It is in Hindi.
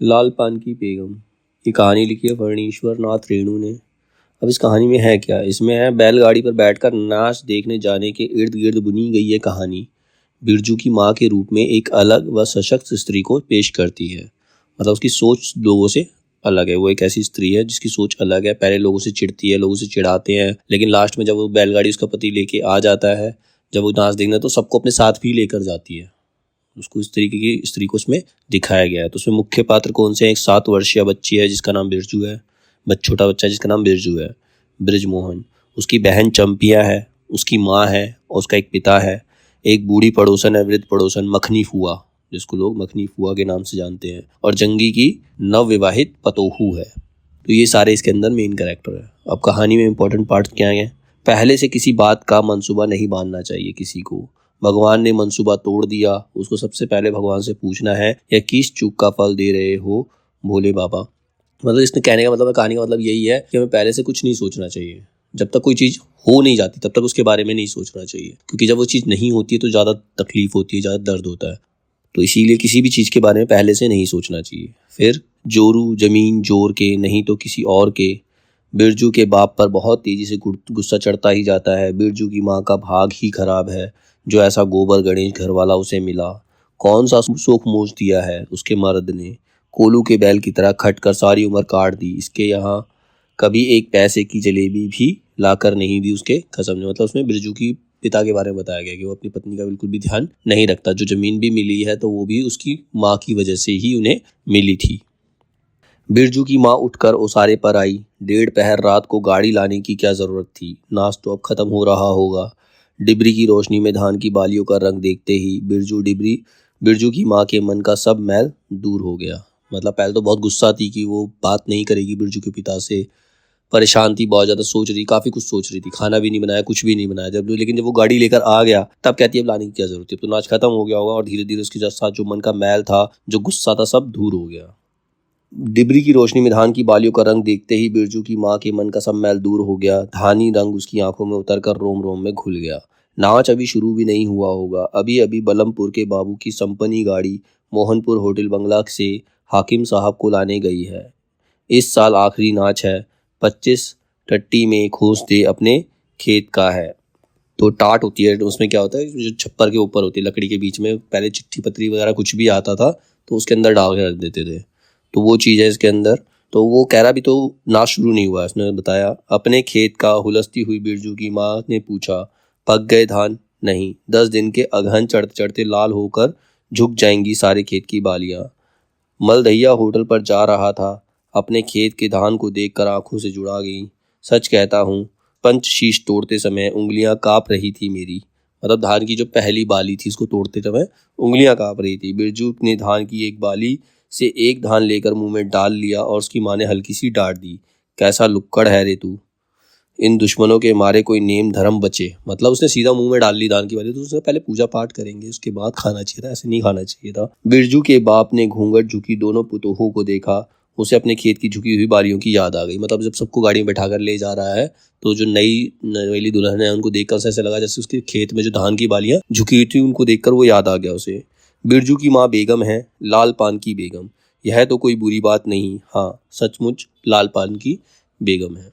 लाल पान की बेगम। ये कहानी लिखी है फणीश्वर नाथ रेणु ने। अब इस कहानी में है क्या? इसमें है बैलगाड़ी पर बैठकर नाच देखने जाने के इर्द गिर्द बुनी गई ये कहानी बिरजू की माँ के रूप में एक अलग व सशक्त स्त्री को पेश करती है। मतलब उसकी सोच लोगों से अलग है। वो एक ऐसी स्त्री है जिसकी सोच अलग है। पहले लोगों से चिढ़ती है, लोगों से चिढ़ाते हैं, लेकिन लास्ट में जब वो बैलगाड़ी उसका पति लेके आ जाता है, जब वो नाच देखना, तो सबको अपने साथ भी लेकर जाती है। उसको इस तरीके की स्त्री को उसमें दिखाया गया है। तो उसमें मुख्य पात्र कौन से हैं? एक 7 वर्षीय बच्ची है जिसका नाम बिरजू है। छोटा बच्चा जिसका नाम बिरजू है, ब्रिजमोहन। उसकी बहन चंपिया है, उसकी माँ है और उसका एक पिता है। एक बूढ़ी पड़ोसन है, वृद्ध पड़ोसन, मखनी फुआ, जिसको लोग मखनी फुआ के नाम से जानते हैं, और जंगी की नवविवाहित पतोहू है। तो ये सारे इसके अंदर मेन कैरेक्टर है। अब कहानी में इंपॉर्टेंट पार्ट क्या है? पहले से किसी बात का मंसूबा नहीं बांधना चाहिए किसी को। भगवान ने मंसूबा तोड़ दिया, उसको सबसे पहले भगवान से पूछना है या किस चूक का फल दे रहे हो भोले बाबा। मतलब इसने कहने का मतलब, कहानी का मतलब यही है कि हमें पहले से कुछ नहीं सोचना चाहिए। जब तक कोई चीज़ हो नहीं जाती तब तक उसके बारे में नहीं सोचना चाहिए, क्योंकि जब वो चीज़ नहीं होती है तो ज़्यादा तकलीफ होती है, ज़्यादा दर्द होता है। तो इसीलिए किसी भी चीज़ के बारे में पहले से नहीं सोचना चाहिए। फिर जोरू जमीन जोर के नहीं तो किसी और के। बिरजू के बाप पर बहुत तेजी से गुस्सा चढ़ता ही जाता है। बिरजू की माँ का भाग ही खराब है जो ऐसा गोबर गणेश घर वाला उसे मिला। कौन सा सोख मोच दिया है उसके मर्द ने। कोलू के बैल की तरह खट कर सारी उम्र काट दी। इसके यहाँ कभी एक पैसे की जलेबी भी लाकर नहीं दी उसके कसम ने। मतलब उसमें बिरजू की पिता के बारे में बताया गया कि वो अपनी पत्नी का बिल्कुल भी ध्यान नहीं रखता। जो जमीन भी मिली है तो वो भी उसकी माँ की वजह से ही उन्हें मिली थी। बिरजू की माँ उठकर ओसारे पर आई। 1:30 पहर रात को गाड़ी लाने की क्या जरूरत थी? नाच तो अब खत्म हो रहा होगा। डिबरी की रोशनी में धान की बालियों का रंग देखते ही बिरजू की माँ के मन का सब मैल दूर हो गया। मतलब पहले तो बहुत गुस्सा थी कि वो बात नहीं करेगी बिरजू के पिता से, परेशान थी, बहुत ज्यादा सोच रही, काफी कुछ सोच रही थी, खाना भी नहीं बनाया, कुछ भी नहीं बनाया। लेकिन जब वो गाड़ी लेकर आ गया तब कहती है अब लाने की क्या जरूरत है, तो नाच खत्म हो गया होगा। और धीरे धीरे उसके साथ जो मन का मैल था, जो गुस्सा था, सब दूर हो गया। डिबरी की रोशनी में धान की बालियों का रंग देखते ही बिरजू की माँ के मन का सब मैल दूर हो गया। धानी रंग उसकी आंखों में उतरकर रोम रोम में घुल गया। नाच अभी शुरू भी नहीं हुआ होगा। अभी अभी बलमपुर के बाबू की संपन्नी गाड़ी मोहनपुर होटल बंगला से हाकिम साहब को लाने गई है। इस साल आखिरी नाच है। 25 टट्टी में खोस दे अपने खेत का है। तो टाट होती है, उसमें क्या होता है, जो छप्पर के ऊपर होती है लकड़ी के बीच में, पहले चिट्ठी पत्री वगैरह कुछ भी आता था तो उसके अंदर डाल के रख देते थे। तो वो चीज़ है इसके अंदर। तो वो कह रहा भी तो नाच शुरू नहीं हुआ, उसने बताया अपने खेत का। हुलसती हुई बिरजू की माँ ने पूछा, पक गए धान? नहीं, 10 दिन के अगहन चढ़ते चढ़ते लाल होकर झुक जाएंगी सारे खेत की बालियां। मलदहिया होटल पर जा रहा था, अपने खेत के धान को देखकर आंखों से जुड़ा गई। सच कहता हूँ, पंचशीश तोड़ते समय उंगलियां कांप रही थी मेरी। मतलब धान की जो पहली बाली थी उसको तोड़ते समय उंगलियां कांप रही थी। बिरजू ने धान की एक बाली से एक धान लेकर मुंह में डाल लिया और उसकी माँ ने हल्की सी डांट दी, कैसा लुक्कड़ है रे तू, इन दुश्मनों के मारे कोई नेम धर्म बचे। मतलब उसने सीधा मुंह में डाल ली दान की बाली। तो उसने पहले पूजा पाठ करेंगे उसके बाद खाना चाहिए था, ऐसे नहीं खाना चाहिए था। बिरजू के बाप ने घूंघट झुकी दोनों पुतोहों को देखा। उसे अपने खेत की झुकी हुई बालियों की याद आ गई। मतलब जब सबको गाड़ी में बैठाकर ले जा रहा है तो जो नई नवेली दुल्हन है उनको देखकर ऐसे लगा जैसे उसके खेत में जो धान की बालियां झुकी हुई थी उनको देखकर वो याद आ गया उसे। बिरजू की माँ बेगम है, लाल पान की बेगम। यह तो कोई बुरी बात नहीं, हाँ सचमुच लाल पान की बेगम है।